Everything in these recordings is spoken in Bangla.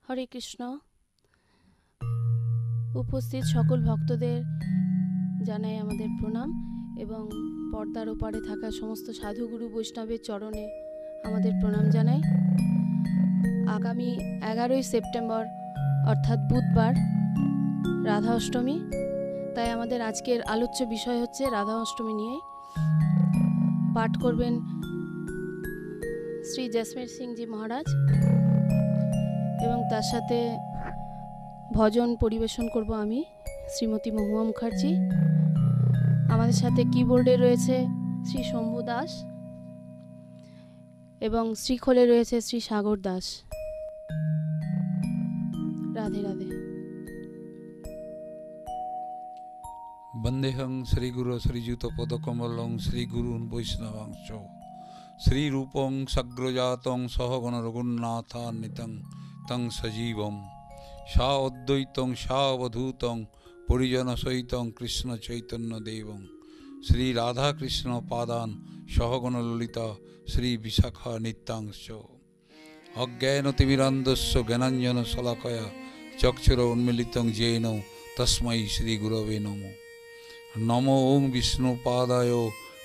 হরে কৃষ্ণ। উপস্থিত সকল ভক্তদের জানাই আমাদের প্রণাম এবং পর্দার ওপারে থাকা সমস্ত সাধুগুরু বৈষ্ণবের চরণে আমাদের প্রণাম জানাই। আগামী 11ই সেপ্টেম্বর অর্থাৎ বুধবার রাধা অষ্টমী, তাই আমাদের আজকের আলোচ্য বিষয় হচ্ছে রাধা অষ্টমী নিয়ে। পাঠ করবেন শ্রী জসমের সিংজি মহারাজ এবং তার সাথে ভজন পরিবেশন করব আমি, শ্রীমতী মহুয়া মুখার্জি। আমাদের সাথে কিবোর্ডে রয়েছে শ্রী শম্ভু দাস এবং শ্রীখোলে রয়েছে শ্রী সাগর দাস। রাধে রাধে। বন্দেহং শ্রীগুরু শ্রীযুত পদকমলং শ্রীগুরুন বৈষ্ণবাংশ শ্রীরূপং সগ্রজাতং সহগণ রঘুনাথান্বিতং তং সজীবম সা অদ্বৈতং সা অবধূতং পরিজন সহিতং কৃষ্ণ চৈতন্য দেবং শ্রী রাধা কৃষ্ণ পাদান সহগণ ললিতা শ্রী বিশাখা নিত্যাংশ অজ্ঞানতিমিরান্ধস্য জ্ঞানাঞ্জন শলাকয়া চক্ষুর উন্মিলিতং যেন তস্मै শ্রী গুরবে নমঃ। নমো ওং বিষ্ণুপাদায়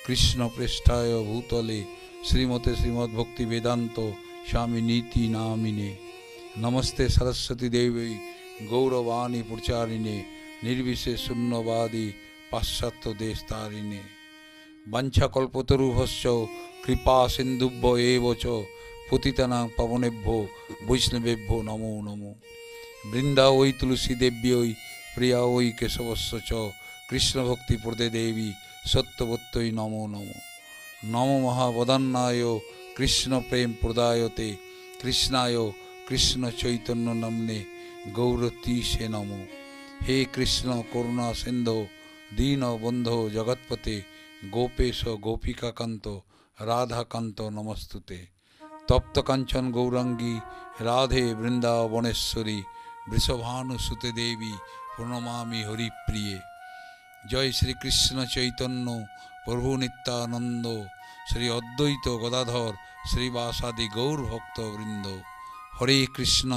কৃষ্ণপৃষ্ঠায় ভূতলে শ্রীমতে শ্রীমদ্ভক্তি বেদান্ত স্বামী নীতি নামিনে। নমস্তে সরস্বতী দেবী গৌরবাণী প্রচারিণে নির্বিশেষ শূন্যবাদী পাশ্চাত্য দেশ তারিণে। বাঞ্ছাকল্পতরুভশ্চ কৃপা সিন্ধুভ্য এব চ পতিতানাং পাবনেভ্যো বৈষ্ণবেভ্যো নমো নমো। বৃন্দা ওই তুলসী দেব্যৈ প্রিয়া ওই কেশবস্য চ কৃষ্ণভক্তি প্রদে দেবী সত্যবত্যই নমো নমো। নমো মহাবদান্নায় কৃষ্ণ প্রেম প্রদায়তে কৃষ্ণায় কৃষ্ণ চৈতন্য নাম্নে গৌরতীশে নমো। হে কৃষ্ণ করুণা সিন্ধো দীন বন্ধো জগৎপতে গোপেশ গোপিকাকান্ত রাধাকান্ত নমস্তুতে। তপ্ত কাঞ্চন গৌরাঙ্গী রাধে বৃন্দাবনেশ্বরী বৃষভানুসুতে দেবী প্রণমামি হরিপ্রিয়ে। জয় শ্রীকৃষ্ণ চৈতন্য প্রভু নিত্যানন্দ শ্রী অদ্বৈত গদাধর শ্রীবাসাদি গৌর ভক্তবৃন্দ। হরে কৃষ্ণ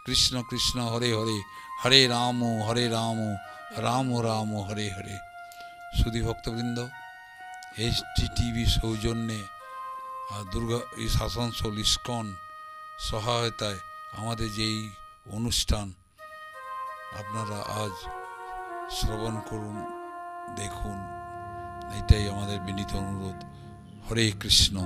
কৃষ্ণ কৃষ্ণ হরে হরে হরে রাম রাম রাম হরে হরে। সুধী ভক্তবৃন্দ, HDTV সৌজন্যে দুর্গা এই আসানসোল ইস্কন সহায়তায় আমাদের যেই অনুষ্ঠান আপনারা আজ শ্রবণ করুন, দেখুন, এটাই আমাদের বিনীত অনুরোধ। হরে কৃষ্ণ।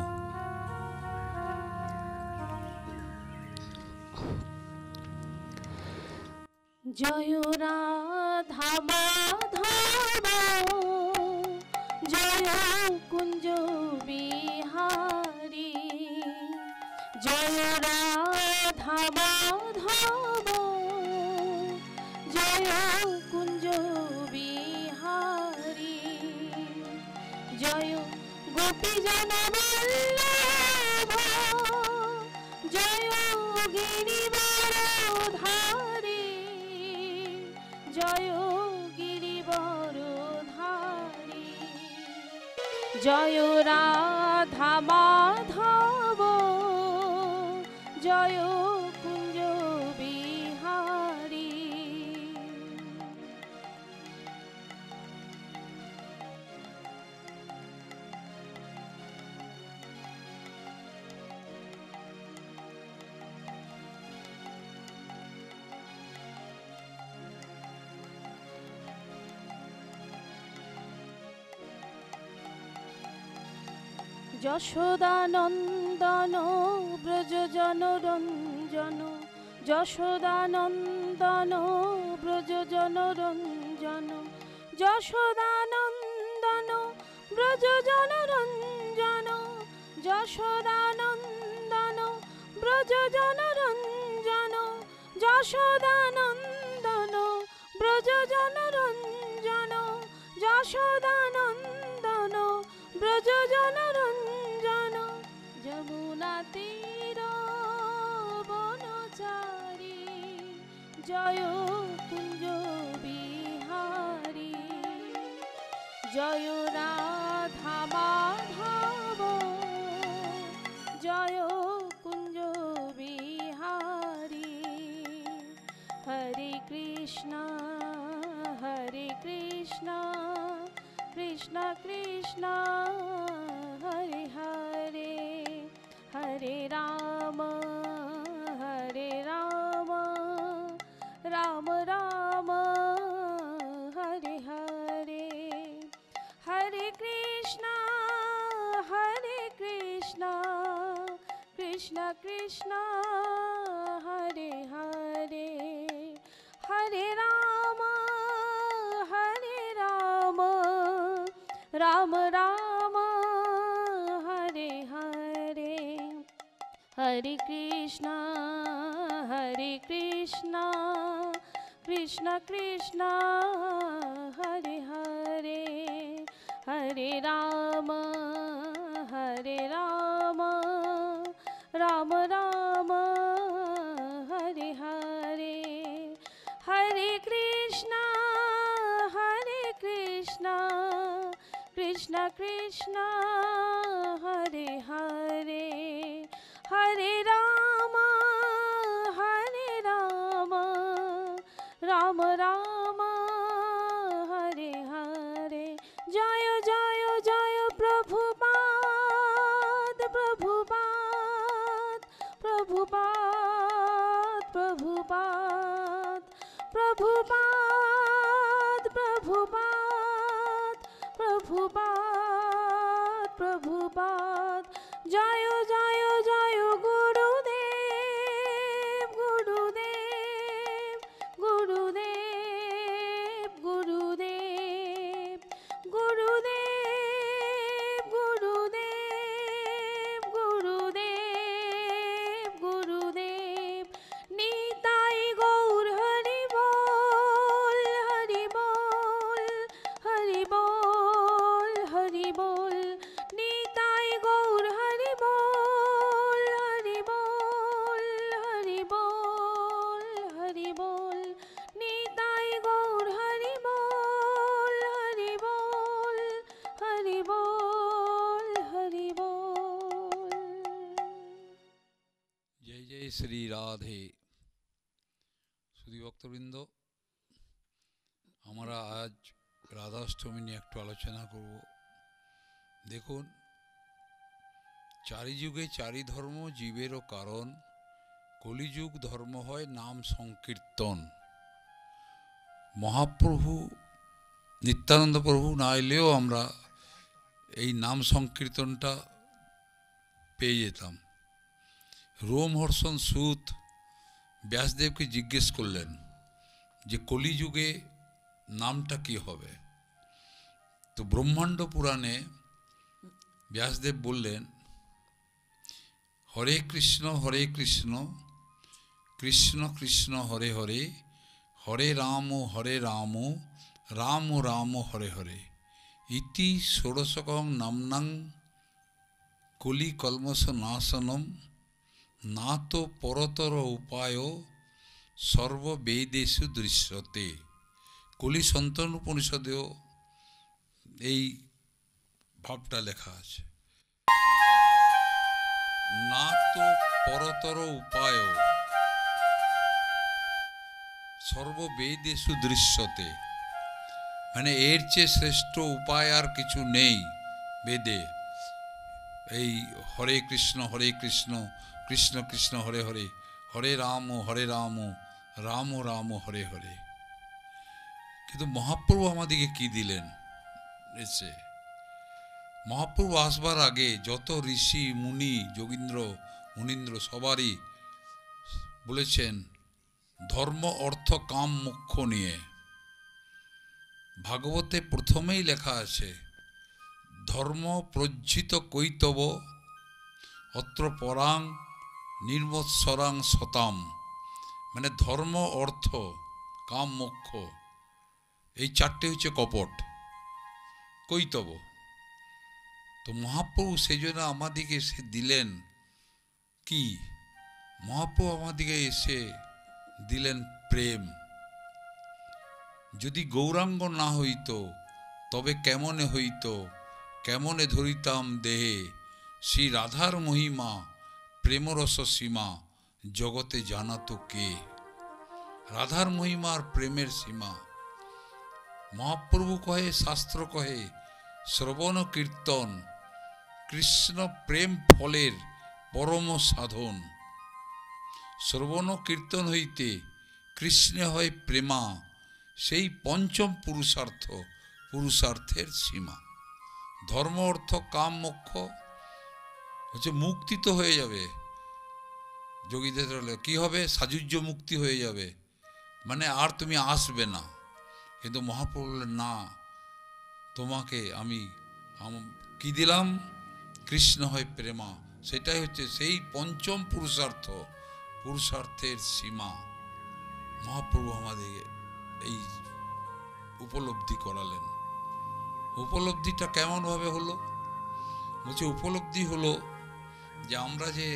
জয় রাধা মাধব জয় কুঞ্জ বিহারী, জয় রাধা মাধব জয় কুঞ্জ বিহারী, জয় গোপীজন বল্লভ জয় গিরিবরধারী, জয় গিরিবরধারী, জয় রাধা মাধব জয় কুঞ্জ বিহারী। যশোদানন্দন ব্রজ জনরঞ্জন, যশোদানন্দন ব্রজ জনরঞ্জন, যশোদানন্দন ব্রজ জনরঞ্জন, যশোদানন্দন ব্রজ জনরঞ্জন, যশোদানন্দন ব্রজ জনরঞ্জন, যশোদানন্দন ব্রজ জনরঞ্জন, যমুনা তীর বনচারী, জয় কুঞ্জ বিহারী, জয় রাধা মাধব জয় কুঞ্জ বিহারী। কৃষ্ণ কৃষ্ণ হরে হরে হরে রাম রাম রাম হরে হরে হরে কৃষ্ণ কৃষ্ণ কৃষ্ণ হরে হরে হরে রাম রাম রাম হরে হরে হরে কৃষ্ণ কৃষ্ণ কৃষ্ণ হরে হরে হরে রাম রাম রাম হরে হরে জয় জয় জয় প্রভুপাদ প্রভুপাদ প্রভুপাদ প্রভুপাদ প্রভুপাদ প্রভুপাদ প্রভুপাদ প্রভুপাদ জয় জয় জয় গুরুদেব গুরুদেব গুরুদেব গুরুদেব গুরুদেব গুরুদেব গুরুদেব গুরুদেব নিতাই গৌর হরি বল হরি বল হরি বল হরি বল নিতাই গৌর হরি বল হরি বল হরি বল হরি বল নিতাই গৌর হরি বল হরি বল হরি বল হরি বল। জয় জয় শ্রী রাধে। শুধু ভক্তবৃন্দ, আমরা আজ রাধাষ্টমী নিয়ে একটু আলোচনা করব। দেখুন, চারি যুগে চারি ধর্ম জীবেরও কারণ, কলিযুগ ধর্ম হয় নাম সংকীর্তন। মহাপ্রভু নিত্যানন্দ প্রভু না এলেও আমরা এই নাম সংকীর্তনটা পেয়ে যেতাম। রোমহর্ষণ সূত ব্যাসদেবকে জিজ্ঞেস করলেন যে কলিযুগে নামটা কি হবে। তো ব্রহ্মাণ্ড পুরাণে ব্যাসদেব বললেন, হরে কৃষ্ণ কৃষ্ণ কৃষ্ণ হরে হরে, হরে রাম রাম রাম হরে হরে, ইতি ষোড়শকং নাম্নাং কলি কলমশ নাশনম, না তো পরতর উপায় সর্ববেদেষু দৃশ্যতে। কলি সন্তন উপনিষদেও এই ভাবটা লেখা আছে, না তো পরতর উপায় সর্ববেদেষু দৃশ্যতে। মানে এর চেয়ে শ্রেষ্ঠ উপায় আর কিছু নেই বেদে। এই হরে কৃষ্ণ কৃষ্ণ কৃষ্ণ হরে হরে, হরে রাম রাম রাম হরে হরে। কিন্তু মহাপ্রভু আমাদেরকে কি দিলেন? এসে মহাপ্রভু আসবার আগে যত ঋষি মুনি যোগীন্দ্র মুনীন্দ্র সবারই বলেছেন ধর্ম অর্থ কাম মোক্ষ নিয়ে। ভাগবতে প্রথমেই লেখা আছে, ধর্ম প্রজ্জিত কৈতব অত্র পরাং নির্মৎসরাং শতাম। মানে ধর্ম অর্থ কাম মোক্ষ এই চারটে হচ্ছে কপট, কৈতব। তো মহাপ্রভু সেই জন্য আমাদিকে এসে দিলেন কি? মহাপ্রভু আমাদিকে এসে দিলেন প্রেম। যদি গৌরাঙ্গ না হইত তবে কেমনে হইত, কেমনে ধরিতাম দেহে, শ্রী রাধার মহিমা প্রেমরস সীমা জগতে জানাতো কে। রাধার মহিমা আর প্রেমের সীমা মহাপ্রভু কহে, শাস্ত্র কহে শ্রবণ কীর্তন কৃষ্ণ প্রেম ফলের পরম সাধন। শ্রবণ কীর্তন হইতে কৃষ্ণে হয় প্রেমা, সেই পঞ্চম পুরুষার্থ, পুরুষার্থের সীমা। ধর্ম অর্থ কাম মোক্ষ হচ্ছে মুক্তি তো হয়ে যাবে, যোগীদের হলে কী হবে, সাযুজ্য মুক্তি হয়ে যাবে, মানে আর তুমি আসবে না। কিন্তু মহাপ্রভু বললেন না, তোমাকে আমি কি দিলাম, কৃষ্ণ হয় প্রেমা। সেটাই হচ্ছে সেই পঞ্চম পুরুষার্থ, পুরুষার্থের সীমা। মহাপ্রভু আমাদের এই উপলব্ধি করালেন। উপলব্ধিটা কেমনভাবে হলো? বলছে উপলব্ধি হলো যে আমরা যে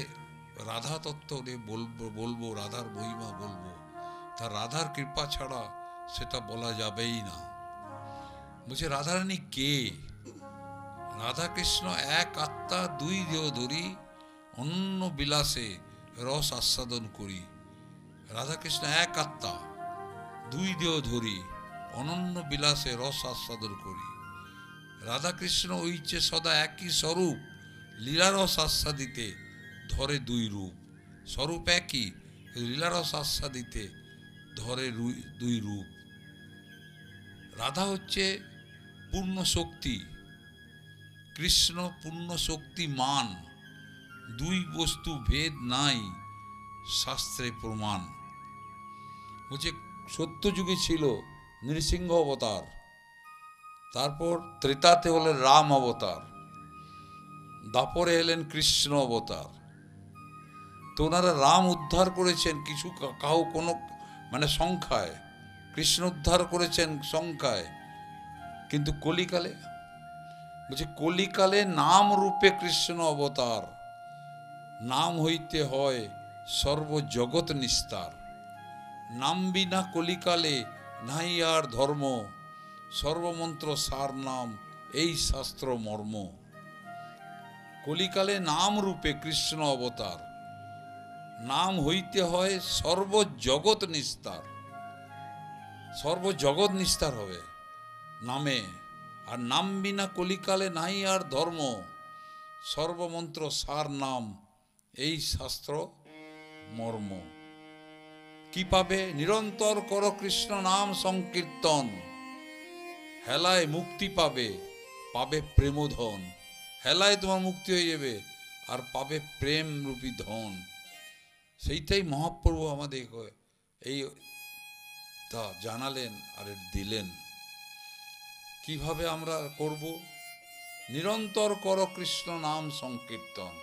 রাধা তত্ত্ব বলবো, রাধার মহিমা বলবো, তা রাধার কৃপা ছাড়া সেটা বলা যাবেই না। বলছে রাধারানী কে? রাধা কৃষ্ণ এক আত্মা, দুই দেহধরি, অন্য বিলাসে রস আস্বাদন করি। রাধা কৃষ্ণ এক আত্মা, দুই দেহধরি, অনন্য বিলাসে রস আস্বাদন করি। রাধাকৃষ্ণ হইছে সদা একই স্বরূপ, লীলারস আস্বাদিতে ধরে দুই রূপ। স্বরূপ একই, লীলারস আস্বাদিতে ধরে দুই রূপ। রাধা হচ্ছে পূর্ণ শক্তি, কৃষ্ণ পূর্ণ শক্তি মান, দুই বস্তু ভেদ নাই, শাস্ত্রে প্রমাণ। বলছে সত্যযুগে ছিল নৃসিংহ অবতার, তারপর ত্রেতাতে হলেন রাম অবতার, দাপরে এলেন কৃষ্ণ অবতার। তো ওনারা রাম উদ্ধার করেছেন কিছু কাউ কোনো মানে সংখ্যায়, কৃষ্ণ উদ্ধার করেছেন সংখ্যায়, কিন্তু কলিকালে বলছে কলিকালে নাম রূপে কৃষ্ণ অবতার, নাম হইতে হয় সর্বজগৎ নিস্তার। নাম বিনা কলিকালে নাই আর ধর্ম, সর্বমন্ত্র সার নাম এই শাস্ত্র মর্ম। কলিকালে নাম রূপে কৃষ্ণ অবতার, নাম হইতে হয় সর্বজগৎ নিস্তার। সর্বজগৎ নিস্তার হবে নামে। আর নাম বিনা কলিকালে নাই আর ধর্ম, সর্বমন্ত্র সার নাম এই শাস্ত্র মর্ম। কি পাবে? নিরন্তর কর কৃষ্ণ নাম সংকীর্তন, হেলায় মুক্তি পাবে, পাবে প্রেমধন। হেলায় তোমার মুক্তি হয়ে যাবে, আর পাবে প্রেম রূপী ধন। সেইটাই মহাপ্রভু আমাদের এই তা জানালেন আর দিলেন। কিভাবে আমরা করব? নিরন্তর কর কৃষ্ণ নাম সংকীর্তন।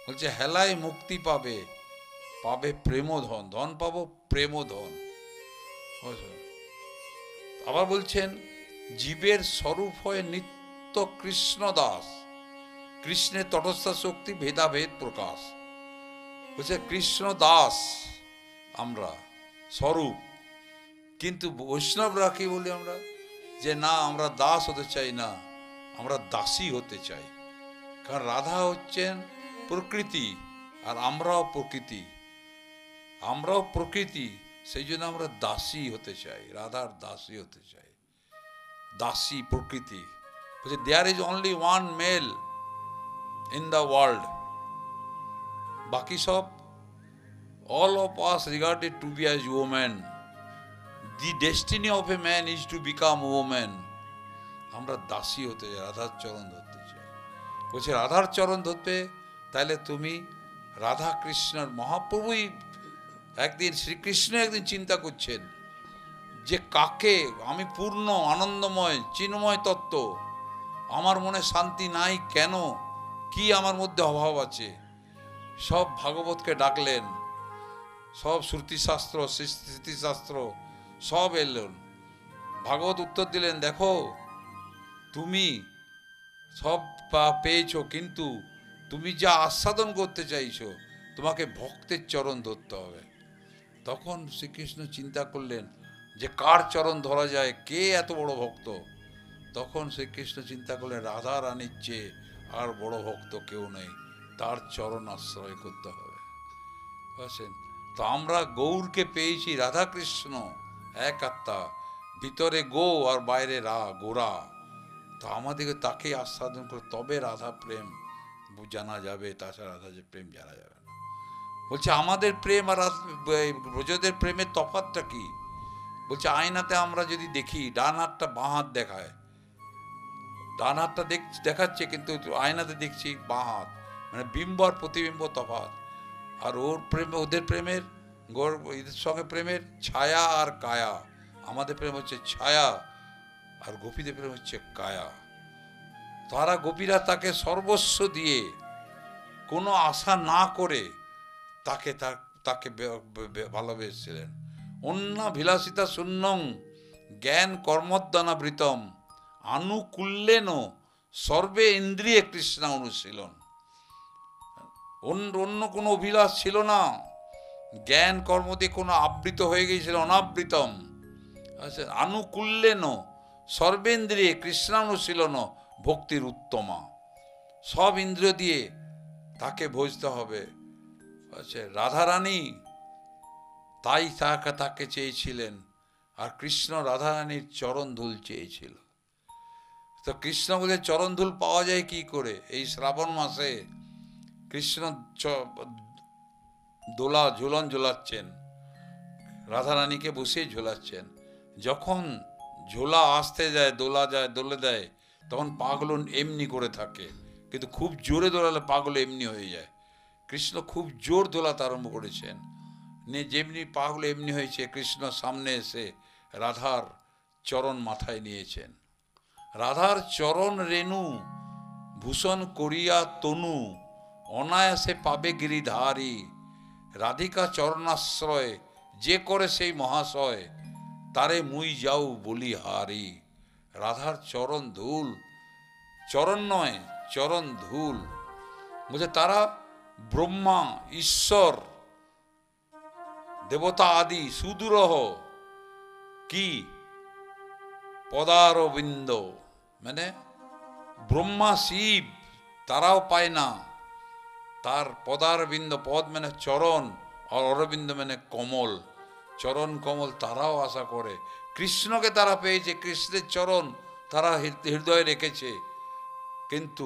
বলছে হেলায় মুক্তি পাবে, পাবে প্রেমধন, ধন পাবো প্রেমধন। আবার বলছেন জীবের স্বরূপ হয় নিত্য কৃষ্ণ দাস, কৃষ্ণের তটস্থ শক্তি ভেদাভেদ প্রকাশ। বলছে কৃষ্ণ দাস আমরা স্বরূপ, কিন্তু বৈষ্ণবরা কি বলি আমরা, যে না আমরা দাস হতে চাই না, আমরা দাসী হতে চাই। কারণ রাধা হচ্ছেন প্রকৃতি আর আমরাও প্রকৃতি, আমরাও প্রকৃতি, সেই জন্য আমরা দাসী হতে চাই, রাধার দাসী হতে চাই। দাসী প্রকৃতি। বলছে there is only one male in the world, বাকি সব all of us regarded to be as women. The destiny of a man is to become woman. আমরা দাসী হতে চাই, রাধার চরণ ধরতে চাই। বলছে রাধার চরণ ধরতে, তাহলে তুমি রাধা কৃষ্ণের মহাপ্রভুই একদিন, শ্রীকৃষ্ণ একদিন চিন্তা করছেন যে কাকে আমি পূর্ণ আনন্দময় চিন্ময় তত্ত্ব, আমার মনে শান্তি নাই কেন, কি আমার মধ্যে অভাব আছে। সব ভাগবতকে ডাকলেন, সব শ্রুতিশাস্ত্র স্মৃতিশাস্ত্র সব এলেন। ভাগবত উত্তর দিলেন, দেখো তুমি সব পেয়েছো, কিন্তু তুমি যা আস্বাদন করতে চাইছো, তোমাকে ভক্তের চরণ ধরতে হবে। তখন শ্রীকৃষ্ণ চিন্তা করলেন যে কার চরণ ধরা যায়, কে এত বড় ভক্ত। তখন শ্রীকৃষ্ণ চিন্তা করলেন রাধা রানীর চেয়ে আর বড় ভক্ত কেউ নেই, তার চরণ আশ্রয় করতে হবে। বুঝছেন? তো আমরা গৌরকে পেয়েছি, রাধা কৃষ্ণ এক আত্মা, ভিতরে গো আর বাইরে গোরা। তো আমাদেরকে তাকে আস্বাদন করে তবে রাধা প্রেম জানা যাবে, তাছাড়া রাধা যে প্রেম জানা যাবে না। বলছে আমাদের প্রেম আর ব্রজদের প্রেমের তফাৎটা কি? বলছে আয়নাতে আমরা যদি দেখি ডান হাতটা বাঁ হাত দেখায়, ডান হাতটা দেখাচ্ছে কিন্তু আয়নাতে দেখছি বাঁ হাত, মানে বিম্ব আর প্রতিবিম্ব তফাৎ। আর ওর প্রেম, ওদের প্রেমের এদের সঙ্গে প্রেমের ছায়া আর কায়া। আমাদের প্রেম হচ্ছে ছায়া, আর গোপীদের প্রেম হচ্ছে কায়া। তারা গোপীরা তাকে সর্বস্ব দিয়ে, কোনো আশা না করে তাকে তাকে ভালোবেসেছিলেন। অন্যা বিলাসিতা শূন্যং জ্ঞান কর্মোদ্যানাবৃতম আনুকূল্যেন সর্বে ইন্দ্রিয়ে কৃষ্ণা অনুশীলন। অন্য কোনো অভিলাষ ছিল না, জ্ঞান কর্ম দিয়ে কোনো আবৃত হয়ে গিয়েছিল, অনাবৃতম। আচ্ছা, আনুকূল্যেন সর্বেন্দ্রিয়ে কৃষ্ণানুশীলন ভক্তির উত্তমা। সব ইন্দ্রিয় দিয়ে তাকে ভজতে হবে। আচ্ছা, রাধারানী তাই তাকে চেয়েছিলেন, আর কৃষ্ণ রাধারানীর চরণ ধুল চেয়েছিল। তো কৃষ্ণ বলে চরণ ধুল পাওয়া যায় কি করে? এই শ্রাবণ মাসে কৃষ্ণ দোলা ঝুলন ঝোলাচ্ছেন, রাধারানীকে বসে ঝোলাচ্ছেন। যখন ঝোলা আসতে যায়, দোলা যায়, দোলে দেয়, তখন পাগুলো এমনি করে থাকে, কিন্তু খুব জোরে দোলালে পাগুলো এমনি হয়ে যায়। কৃষ্ণ খুব জোর দোলাতে আরম্ভ করেছেন, যেমনি পাগুলো এমনি হয়েছে, কৃষ্ণ সামনে এসে রাধার চরণ মাথায় নিয়েছেন। রাধার চরণ রেণু ভূষণ করিয়া তনু অনায়াসে পাবে গিরিধারী। রাধিকা চরণাশ্রয় যে করে সেই মহাশয়, তারে মুই যাও বলিহারি। রাধার চরণ ধুল, চরণ নয় চরণ ধুল, বুঝে তারা ব্রহ্মা, ঈশ্বর, দেবতা আদি সুদূরহ কি পদারবিন্দ, মানে ব্রহ্মা শিব তারাও পায় না তার পদারবিন্দ। পদ মানে চরণ, আর অরবিন্দ মানে কমল, চরণ কমল তারাও আশা করে। কৃষ্ণকে তারা পেয়েছে, কৃষ্ণের চরণ তারা হৃদয়ে রেখেছে, কিন্তু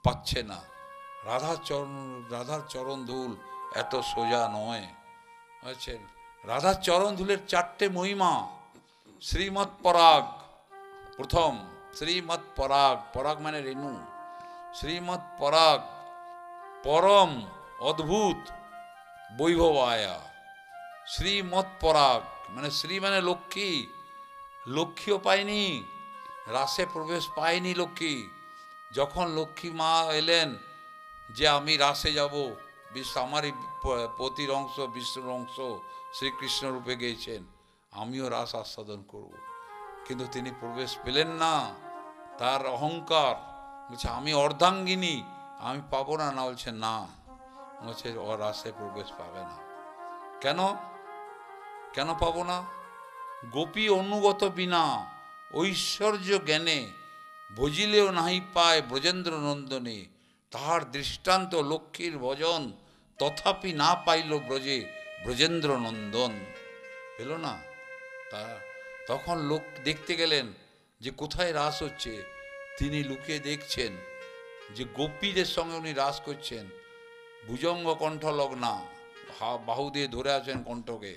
পাচ্ছে না। রাধার চরণ ধুল এত সোজা নয়। আচ্ছা, রাধার চরণ ধুলের চারটে মহিমা। শ্রীমৎ পরাগ, প্রথম শ্রীমৎ পরাগ, পরাগ মানে রেণু, শ্রীমৎ পরাগ পরম অদ্ভুত বৈভবায়া। শ্রীমৎ পরাগ মানে শ্রী মানে লক্ষ্মী, লক্ষ্মীও পায়নি, রাসে প্রবেশ পায়নি লক্ষ্মী। যখন লক্ষ্মী মা এলেন যে আমি রাসে যাব, আমারই পতির অংশ, বিষ্ণুর অংশ শ্রীকৃষ্ণ রূপে গিয়েছেন, আমিও রাস আস্বাদন করব, কিন্তু তিনি প্রবেশ পেলেন না। তার অহংকার বলছে আমি অর্ধাঙ্গিনী, আমি পাবো না। না বলছে না, বলছে ও রাসে প্রবেশ পাবে না। কেন কেন পাবো না? গোপী অনুগত বিনা ঐশ্বর্য জ্ঞানে ভজিলেও নাহি পায় ব্রজেন্দ্র নন্দনে। তাহার দৃষ্টান্ত লক্ষ্মীর ভজন, তথাপি না পাইল ব্রজে ব্রজেন্দ্র নন্দন। পেল না। তা তখন লোক দেখতে গেলেন যে কোথায় রাস হচ্ছে। তিনি লুকিয়ে দেখছেন যে গোপীদের সঙ্গে উনি রাস করছেন। ভুজঙ্গ কণ্ঠ লগ্না, বাহু দিয়ে ধরে আছেন কণ্ঠকে,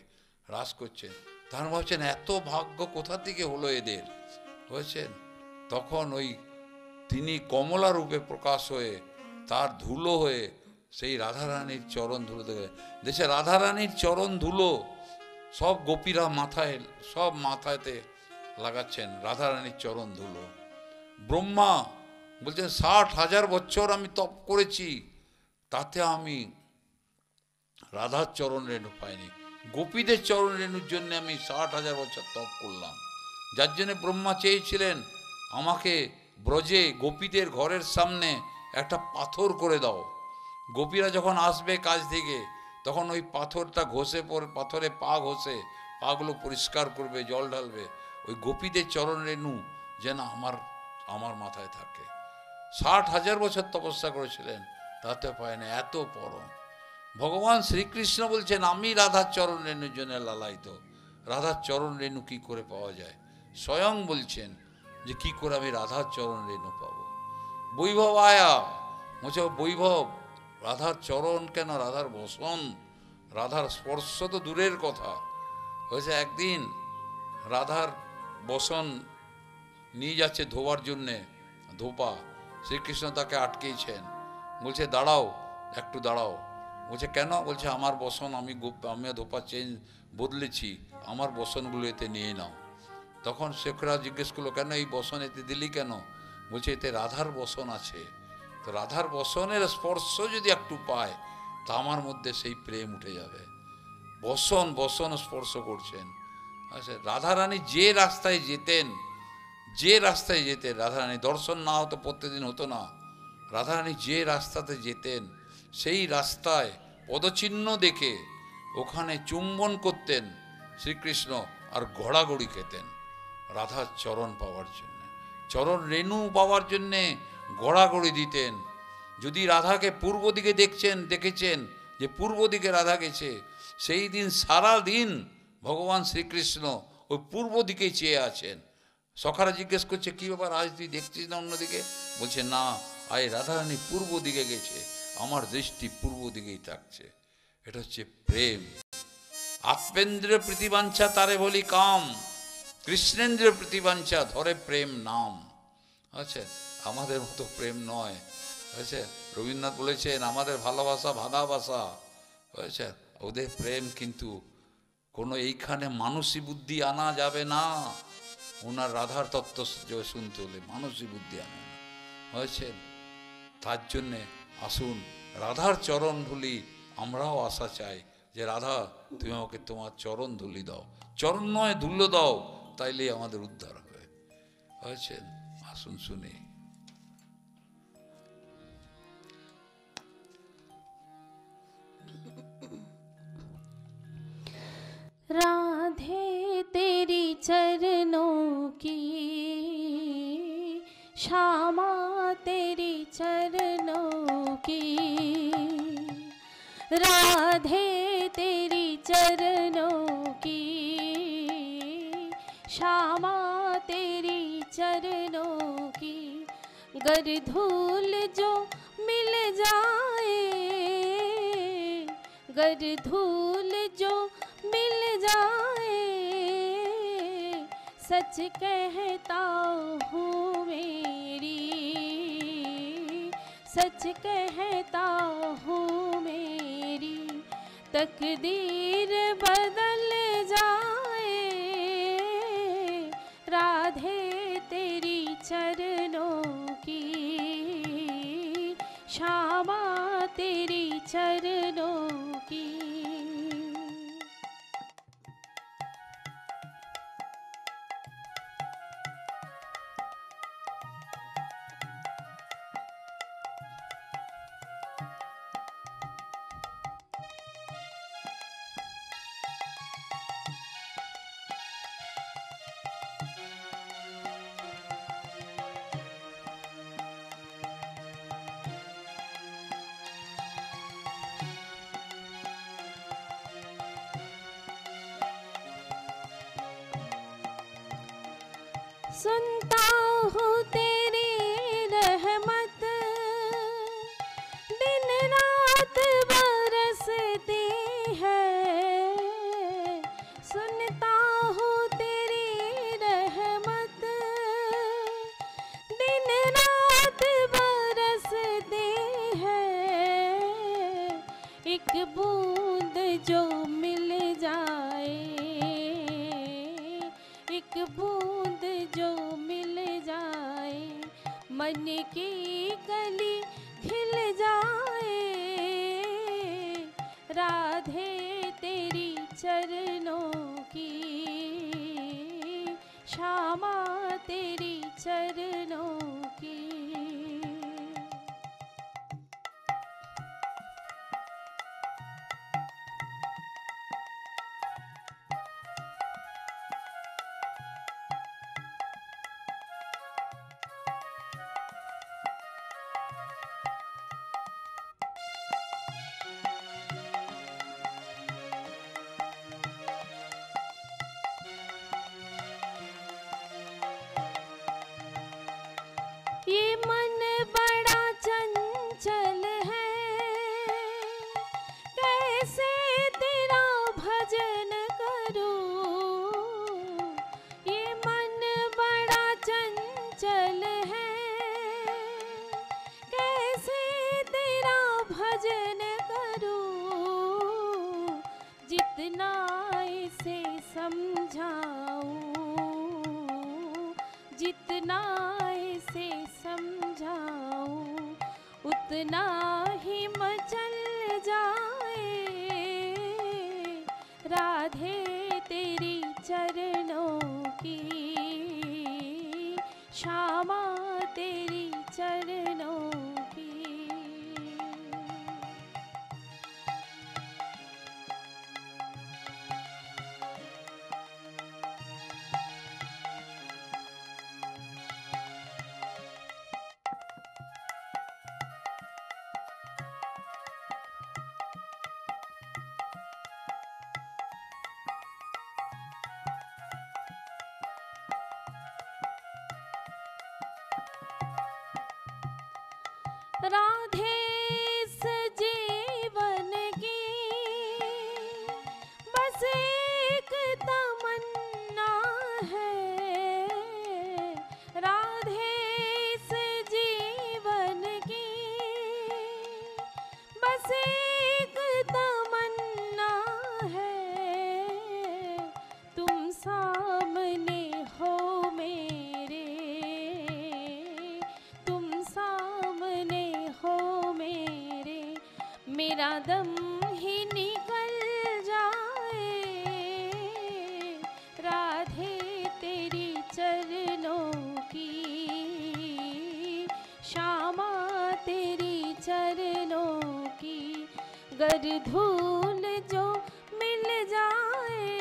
রাস করছেন। তার ভাবছেন এত ভাগ্য কোথা থেকে হলো এদের, বুঝছেন? তখন ওই তিনি কমলা রূপে প্রকাশ হয়ে, তার ধুলো হয়ে সেই রাধারানীর চরণ ধুলো দেখে। দেশে রাধারানীর চরণ ধুলো সব গোপীরা মাথায়, সব মাথাতে লাগাচ্ছেন রাধারানীর চরণ ধুলো। ব্রহ্মা বলছেন 60,000 বছর আমি তপ করেছি, তাতে আমি রাধার চরণ রেণু পাইনি। গোপীদের চরণ রেণুর জন্য আমি 60,000 বছর তপ করলাম। যার জন্য ব্রহ্মা চেয়েছিলেন আমাকে ব্রজে গোপীদের ঘরের সামনে একটা পাথর করে দাও। গোপীরা যখন আসবে কাজ থেকে, তখন ওই পাথরটা ঘষে পড়ে, পাথরে পা ঘষে পাগুলো পরিষ্কার করবে, জল ঢালবে। ওই গোপীদের চরণ রেণু যেন আমার মাথায় থাকে। 60,000 বছর তপস্যা করেছিলেন, তাতে পায় না, এত পরম। ভগবান শ্রীকৃষ্ণ বলছেন আমি রাধার চরণ রেণুর জন্য লালায়িত। রাধার চরণ রেণু কি করে পাওয়া যায়? স্বয়ং বলছেন যে কি করে আমি রাধার চরণ রেণু পাবো। বৈভব আয়া, বলছে বৈভব, রাধার চরণ কেন, রাধার বসন, রাধার স্পর্শ তো দূরের কথা। হয়েছে একদিন রাধার বসন নিয়ে যাচ্ছে ধোবার জন্যে, ধোপা। শ্রীকৃষ্ণ তাকে আটকেছেন, বলছে দাঁড়াও, একটু দাঁড়াও। বলছে কেন? বলছে আমার বসন আমি ধোপা চেঞ্জ বদলেছি, আমার বসনগুলো এতে নিয়ে নাও। তখন শেখরা জিজ্ঞেস করলো কেন এই বসন এতে দিলি কেন? বলছে এতে রাধার বসন আছে, তো রাধার বসনের স্পর্শ যদি একটু পায় তা আমার মধ্যে সেই প্রেম উঠে যাবে। বসন বসন স্পর্শ করছেন। আচ্ছা, রাধারানী যে রাস্তায় যেতেন, রাধারানী দর্শন না হতো, প্রত্যেকদিন হতো না, রাধারানী যে রাস্তাতে যেতেন সেই রাস্তায় পদচিহ্ন দেখে ওখানে চুম্বন করতেন শ্রীকৃষ্ণ, আর গড়াগড়ি খেতেন রাধার চরণ পাওয়ার জন্য, চরণ রেণু পাওয়ার জন্যে গড়াগড়ি দিতেন। যদি রাধাকে পূর্ব দিকে দেখেছেন যে পূর্ব দিকে রাধা গেছে, সেই দিন সারা দিন ভগবান শ্রীকৃষ্ণ ওই পূর্ব দিকেই চেয়ে আছেন। সখারা জিজ্ঞেস করছে কী ব্যাপার, আজ তুই দেখছিস না অন্যদিকে? বলছে না, আজ রাধারানী পূর্ব দিকে গেছে, আমার দৃষ্টি পূর্ব দিকেই থাকছে। এটা হচ্ছে প্রেম। আত্মেন্দ্রিয় প্রীতিবাঞ্ছা তারে বলি কাম, কৃষ্ণেন্দ্রিয় প্রীতিবাঞ্ছা ধরে প্রেম নাম। আচ্ছা, আমাদের মতো প্রেম নয়। হয়েছে, রবীন্দ্রনাথ বলেছেন আমাদের ভালোবাসা ভাদাবাসা। হয়েছে, ওদের প্রেম কিন্তু কোনো এইখানে মানসী বুদ্ধি আনা যাবে না। ওনার রাধার তত্ত্ব শুনতে হলে মানসী বুদ্ধি আনে না। হয়েছে, তার জন্যে আসুন রাধার চরণ ধুলি আমরাও আশা চাই যে রাধা তুমি আমাকে তোমার চরণ ধুলি দাও, চরণ নয় ধুলো দাও, তাইলে আমাদের উদ্ধার হবে। হয়েছে, আসুন শুনি। राधे तेरी चरणों की, श्यामा तेरी चरणों की, राधे तेरी चरणों की, श्यामा तेरी चरणों की, गर धूल जो मिल जाए, गर धूल जो मिल जाए, सच कहता हूँ मेरी, सच कहता हूँ मेरी तकदीर बदल जाए, राधे तेरी चरणों की, श्यामा तेरी चरणों की। सुनता हूँ तेरी रहमत दिन रात बरसती है, सुनता हूँ तेरी रहमत दिन रात बरसती है, एक बूंद जो मिल जाए, एक बूंद जो मिल जाए, मन की कली खिल जाए, राधे तेरी चरणों की, श्यामा तेरी चरणों की। इसे समझाऊं, जितना इसे समझाऊं उतना ही मचल जाए। राधे तेरी चरणों की, श्यामा तेरी चरणों की। राधे इस जीवन की बस एक तमन्ना है। राधे इस जीवन की बस एक तमन्ना है। तुम सामने हो मेरे, तुम सामने हो मेरे, मेरा दम ही निकल जाए। राधे तेरी चरणों की, श्यामा तेरी चरणों की। गर धूल जो मिल जाए,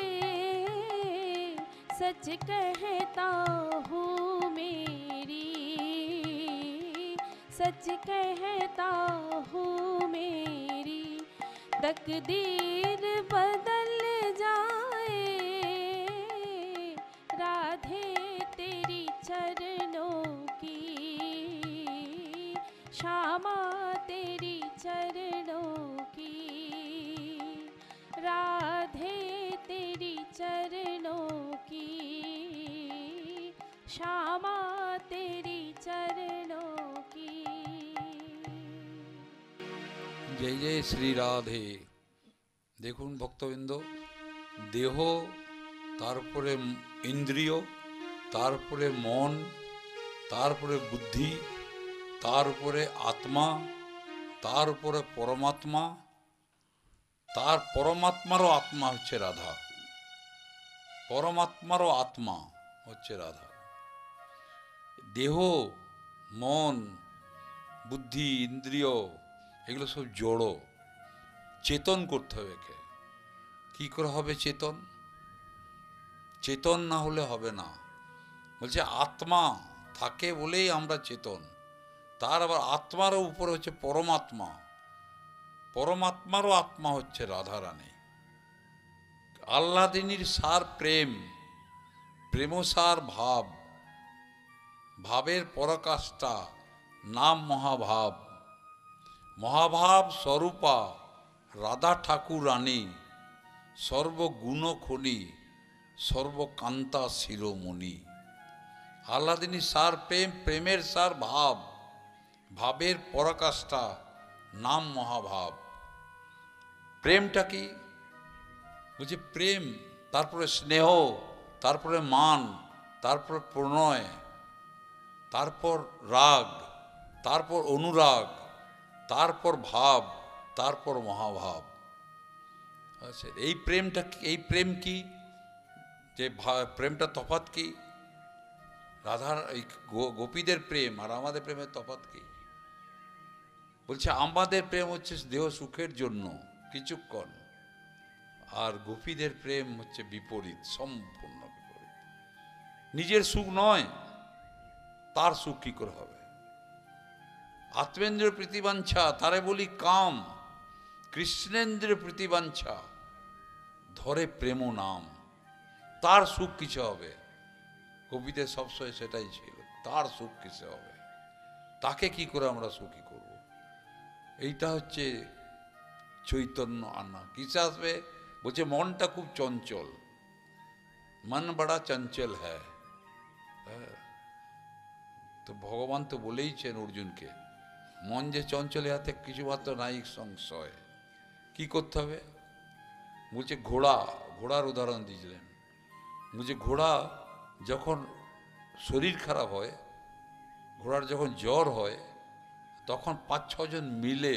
सच कहता हूँ मेरी, सच कहता हूँ मेरी, तकदीर बदल जाए। राधे तेरी चरणों की, श्यामा तेरी चरणों की। राधे तेरी चरणों की, श्यामा तेरी चरणों की। जय जय श्री राधे। দেখুন ভক্তবৃন্দ, দেহ, তারপরে ইন্দ্রিয়, তারপরে মন, তারপরে বুদ্ধি, তারপরে আত্মা, তারপরে পরমাত্মা, তার পরমাত্মারও আত্মা হচ্ছে রাধা। পরমাত্মারও আত্মা হচ্ছে রাধা। দেহ, মন, বুদ্ধি, ইন্দ্রিয় এগুলো সব জড়ো, চেতন করতে হবে একে। কি করে হবে চেতন? চেতন না হলে হবে না। বলছে আত্মা থাকে বলেই আমরা চেতন। তার আবার আত্মারও উপরে হচ্ছে পরমাত্মা। পরমাত্মারও আত্মা হচ্ছে রাধারানী। আহ্লাদিনীর সার প্রেম, প্রেমসার ভাব, ভাবের পরাকাষ্ঠা নাম মহাভাব। মহাভাব স্বরূপা রাধা ঠাকুর রানী, সর্বগুণ খনি, সর্বকান্তা শিরোমণি। আহ্লাদিনীর সার প্রেম, প্রেমের সার ভাব, ভাবের পরাকাষ্ঠা নাম মহাভাব। প্রেমটা কি? বলছে প্রেম, তারপরে স্নেহ, তারপরে মান, তারপর প্রণয়, তারপর রাগ, তারপর অনুরাগ, তারপর ভাব, তারপর মহাভাব। আচ্ছা, এই প্রেমটা, এই প্রেম কি? যে প্রেমটা তফাৎ কি? রাধার এই গোপীদের প্রেম আর আমাদের প্রেমের তফাৎ কি? বলছে আমাদের প্রেম হচ্ছে দেহ সুখের জন্য কিছুক্ষণ, আর গোপীদের প্রেম হচ্ছে বিপরীত, সম্পূর্ণ বিপরীত। নিজের সুখ নয়, তার সুখ কি করে হবে? আত্মেন্দ্র প্রীতিবাঞ্ছা, তারে বলি কাম, কৃষ্ণেন্দ্র প্রীতিবাঞ্ছা, ধরে প্রেম নাম। তার সুখ কিসে হবে? কবিদের সবসময় সেটাই ছিল, তার সুখ কিসে হবে? তাকে কি করে আমরা সুখী করব? এইটা হচ্ছে চৈতন্য আনা। কিসে আসবে? বলছে মনটা খুব চঞ্চল, মন বড়া চঞ্চল হ্যাঁ। তো ভগবান তো বলেইছেন অর্জুনকে, মন যে চঞ্চল হাতে কিছুমাত্র নাই সংশয়। কি করতে হবে? বলছে ঘোড়া, ঘোড়ার উদাহরণ দিয়েছিলেন। বুঝে ঘোড়া যখন শরীর খারাপ হয়, ঘোড়ার যখন জ্বর হয়, তখন 5-6 জন মিলে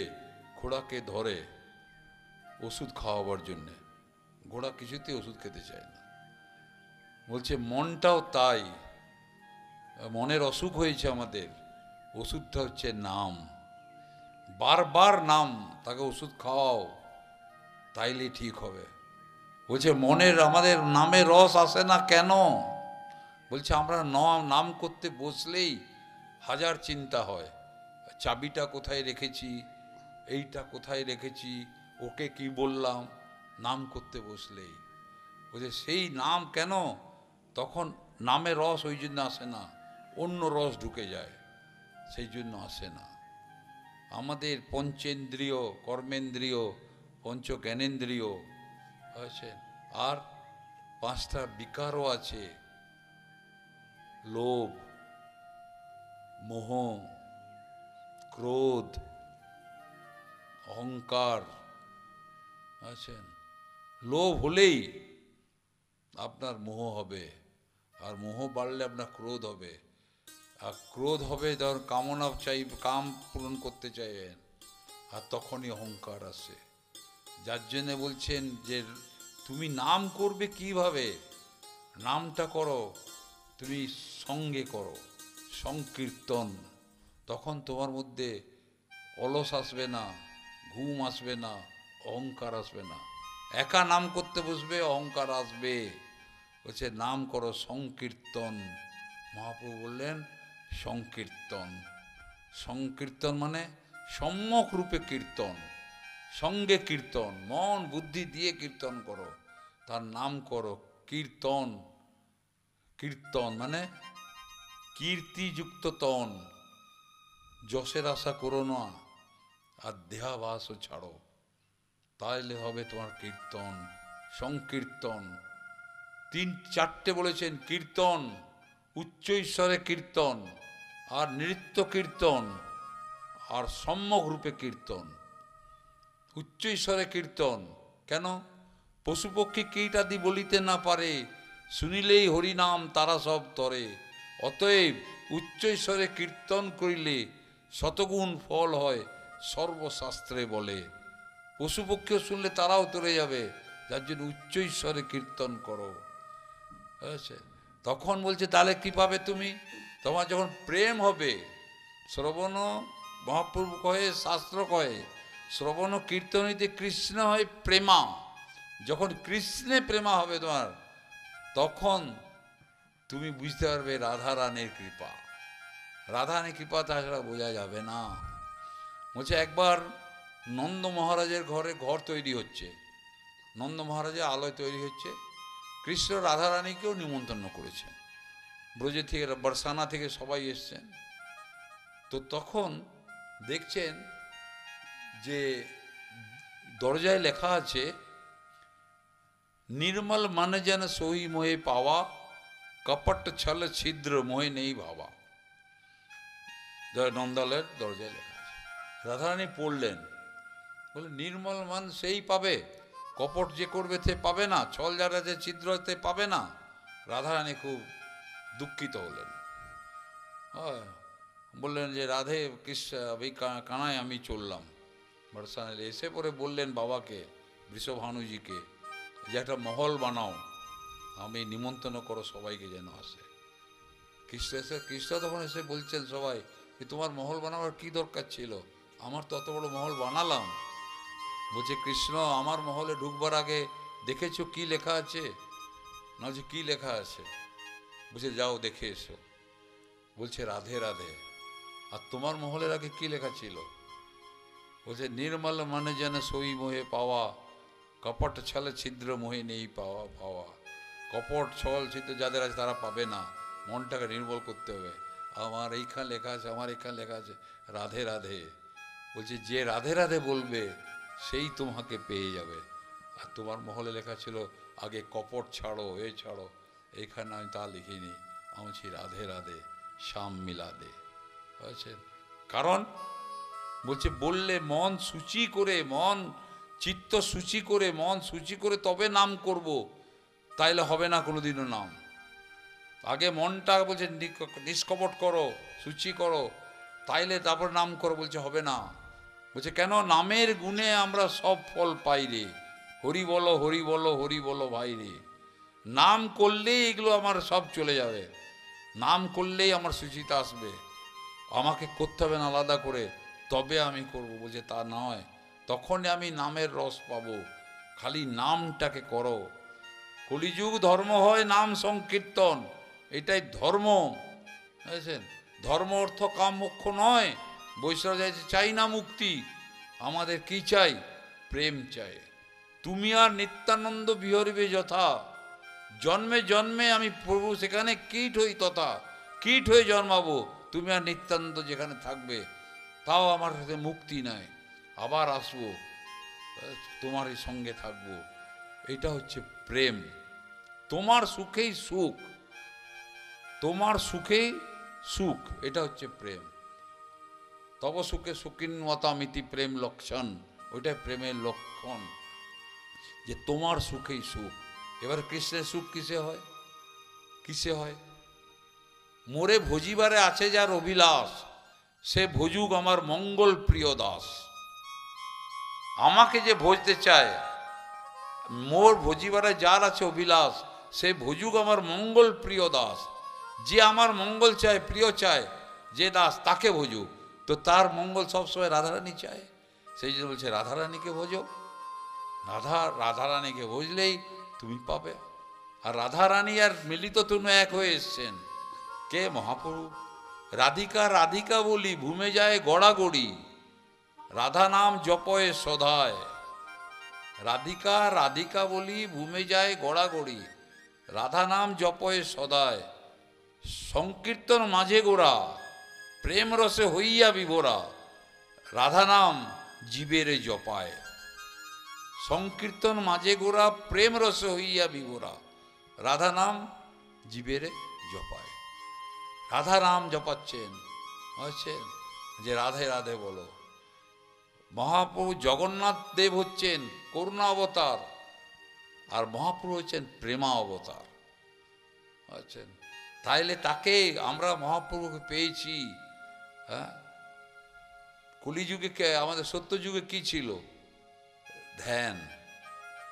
ঘোড়াকে ধরে ওষুধ খাওয়াবার জন্যে। ঘোড়া কিছুতেই ওষুধ খেতে চায় না। বলছে মনটাও তাই, মনের অসুখ হয়েছে আমাদের, ওষুধটা হচ্ছে নাম। বারবার নাম, তাকে ওষুধ খাওয়াও, তাইলে ঠিক হবে। বলছে মনের আমাদের নামে রস আসে না কেন? বলছে আমরা নাম করতে বসলেই হাজার চিন্তা হয়। চাবিটা কোথায় রেখেছি, এইটা কোথায় রেখেছি, ওকে কি বললাম, নাম করতে বসলেই। বলছে সেই নাম কেন? তখন নামে রস ওই জন্য আসে না, অন্য রস ঢুকে যায়, সেই জন্য আসে না। আমাদের পঞ্চেন্দ্রিয়, কর্মেন্দ্রিয়, পঞ্চ জ্ঞানেন্দ্রিয় আছে, আর 5টা বিকারও আছে, লোভ, মোহ, ক্রোধ, অহংকার আছেন। লোভ হলেই আপনার মোহ হবে, আর মোহ বাড়লে আপনার ক্রোধ হবে, আর ক্রোধ হবে ধর কামনা চাই, কাম পূরণ করতে চাইবেন, আর তখনই অহংকার আসে। যার জন্যে বলছেন যে তুমি নাম করবে কিভাবে? নামটা করো তুমি সঙ্গে করো, সংকীর্তন। তখন তোমার মধ্যে অলস আসবে না, ঘুম আসবে না, অহংকার আসবে না। একা নাম করতে বসবে, অহংকার আসবে। বলছে নাম করো সংকীর্তন। মহাপ্রভু বললেন সংকীর্তন। সংকীর্তন মানে সম্যক রূপে কীর্তন, সঙ্গে কীর্তন, মন বুদ্ধি দিয়ে কীর্তন করো, তার নাম করো কীর্তন। কীর্তন মানে কীর্তিযুক্ত তন, যশের আশা করো না, আর দেহাভাসও ছাড়ো, তাইলে হবে তোমার কীর্তন, সংকীর্তন। 3-4টে বলেছেন কীর্তন, উচ্চ ঈশ্বরে কীর্তন, আর নৃত্য কীর্তন, আর সম্যক রূপে কীর্তন। উচ্চ ঈশ্বরে কীর্তন কেন? পশুপক্ষী কীটাদি বলিতে না পারে, শুনিলেই হরিনাম তারা সব তরে। অতএব উচ্চ ঈশ্বরে কীর্তন করিলে শতগুণ ফল হয়, সর্বশাস্ত্রে বলে। পশুপক্ষীও শুনলে তারাও তরে যাবে, যার জন্য উচ্চ ঈশ্বরে কীর্তন করো। বুঝেছে? তখন বলছে তাহলে কি পাবে তুমি? তোমার যখন প্রেম হবে, শ্রবণ, মহাপ্রভু কহে, শাস্ত্র কহে, শ্রবণ কীর্তনীতে কৃষ্ণ হয় প্রেমা। যখন কৃষ্ণে প্রেমা হবে তোমার, তখন তুমি বুঝতে পারবে রাধারানীর কৃপা। রাধারানীর কৃপা তাছাড়া বোঝা যাবে না। বলছে একবার নন্দ মহারাজের ঘরে ঘর তৈরি হচ্ছে, নন্দ মহারাজের আলয় তৈরি হচ্ছে, কৃষ্ণ রাধারানীকেও নিমন্ত্রণ করেছেন, ব্রজে থেকে, বর্ষানা থেকে সবাই এসছেন। তো তখন দেখছেন যে দরজায় লেখা আছে নির্মল मन जन सोई मोहे पावा, कपट छल छिद्र मोहे नहीं भावा। নন্দালয়ের দরজায় লেখা আছে। রাধারানী পড়লেন, বলে নির্মল মান সেই পাবে, কপট যে করবে সে পাবে না, ছল যারা যে ছিদ্র তে পাবে না। রাধারানী খুব দুঃখিত হলেন। হ্যাঁ, বললেন যে রাধে কৃষ্ণ ওই কানায় আমি চললাম। বর্ষানে এসে পরে বললেন বাবাকে, বৃষভানুজিকে, যে একটা মহল বানাও, আমি নিমন্ত্রণ করো সবাইকে যেন আসে। কৃষ্ণ তখন এসে বলছেন সবাই, তোমার মহল বানাবার কি দরকার ছিল? আমার তো অত বড় মহল বানালাম। বলছে কৃষ্ণ আমার মহলে ঢুকবার আগে দেখেছো কি লেখা আছে? না, বলছে কি লেখা আছে? বলছে যাও দেখে এসো। বলছে রাধে রাধে। আর তোমার মহলের আগে কি লেখা ছিল? বলছে নির্মল মানে যেন সই মোহে পাওয়া, কপট ছল ছিদ্র মোহে নেই পাওয়া পাওয়া। কপট ছল ছিদ্র যাদের আছে তারা পাবে না, মনটাকে নির্মল করতে হবে। আমার এইখানে লেখা আছে, আমার এখানে লেখা আছে রাধে রাধে। বলছে যে রাধে রাধে বলবে সেই তোমাকে পেয়ে যাবে। আর তোমার মহলে লেখা ছিল আগে কপট ছাড়ো, এ ছাড়ো। এইখানে আমি তা লিখিনি, আমি বলছি রাধে রাধে, শ্যাম মিলা দে। বুঝছেন? কারণ বলছে বললে মন সূচি করে, মন চিত্ত সূচি করে, মন সূচি করে তবে নাম করব, তাইলে হবে না কোনোদিনও নাম। আগে মনটা বলছে নিষ্কপট করো, সূচি করো, তাইলে তারপর নাম করো, বলছে হবে না। বলছে কেন? নামের গুণে আমরা সব ফল পাই রে, হরি বলো হরি বলো হরি বলো ভাই রে। নাম করলেই এগুলো আমার সব চলে যাবে, নাম করলেই আমার সুচিতা আসবে, আমাকে করতে হবে না আলাদা করে, তবে আমি করব। বলছে তা নয়, তখনই আমি নামের রস পাবো, খালি নামটাকে করো। কলিযুগ ধর্ম হয় নাম সংকীর্তন, এটাই ধর্ম, বুঝেছেন? ধর্ম অর্থ কাম মোক্ষ নয়। বৈষ্ণব চাই না মুক্তি, আমাদের কি চাই? প্রেম চাই। তুমি আর নিত্যানন্দ বিহরিবে যথা, জন্মে জন্মে আমি প্রভু সেখানে কীট হই তথা, কীট হয়ে জন্মাবো, তুমি আর নিত্যানন্দ যেখানে থাকবে, তাও আমার সাথে মুক্তি নাই, আবার আসবো, তোমারই সঙ্গে থাকবো। এটা হচ্ছে প্রেম। তোমার সুখেই সুখ, তোমার সুখেই সুখ, এটা হচ্ছে প্রেম। তব সুখে সুখিন্নতামিতি প্রেম লক্ষণ, ওইটাই প্রেমের লক্ষণ, যে তোমার সুখেই সুখ। এবার কৃষ্ণের সুখ কিসে হয়? কিসে হয়? মোরে ভজিবারে আছে যার অভিলাষ, সে ভজুক আমার মঙ্গল প্রিয় দাস। আমাকে যে ভজতে চায়, মোর ভজিবারে যার আছে অভিলাষ, সে ভজুক আমার মঙ্গল প্রিয় দাস। যে আমার মঙ্গল চায়, প্রিয় চায়, যে দাস, তাকে ভজুক। তো তার মঙ্গল সবসময় রাধারানী চায়, সেই জন্য বলছে রাধারানীকে ভোজো। রাধারানীকে বুঝলেই তুমি পাবে। আর রাধারানী আর মিলিত তনু এক হয়ে এসছেন। কে? মহাপ্রভু। রাধিকা রাধিকা বলি ভূমে যায় গড়াগড়ি, রাধা নাম জপয়ে সদায়। রাধিকা রাধিকা বলি ভূমে যায় গড়াগড়ি, রাধা নাম জপয়ে সদায়। সংকীর্তন মাঝে গোরা, প্রেম রসে হইয়া বিভোরা, রাধা নাম জীবের জপায়। সংকীর্তন মাঝে গোরা, প্রেম রসে হইয়া বিভোরা, রাধা নাম জীবের জপায়। রাধা নাম জপাচ্ছেন, বুঝছেন? যে রাধে রাধে বলো। মহাপ্রভু জগন্নাথ দেব হচ্ছেন করুণা অবতার, আর মহাপ্রভু হচ্ছেন প্রেমা অবতার, বুঝছেন? তাইলে তাকে আমরা মহাপ্রভুকে পেয়েছি। হ্যাঁ, কলিযুগে আমাদের সত্যযুগে কি ছিল? ধ্যান।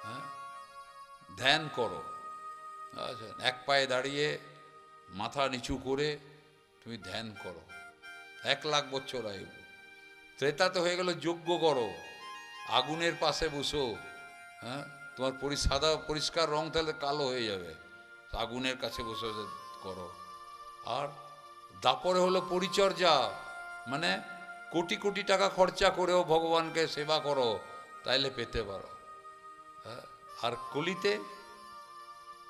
হ্যাঁ, ধ্যান করো, এক পায়ে দাঁড়িয়ে মাথা নিচু করে তুমি ধ্যান করো, 1,00,000 বছর আয়ু। ত্রেতাতে হয়ে গেল যজ্ঞ করো, আগুনের পাশে বসো। হ্যাঁ, তোমার সাদা পরিষ্কার রং তাহলে কালো হয়ে যাবে, আগুনের কাছে বসে করো। আর দাপরে হলো পরিচর্যা, মানে কোটি কোটি টাকা খরচা করেও ভগবানকে সেবা করো, তাইলে পেতে পারো। হ্যাঁ, আর কলিতে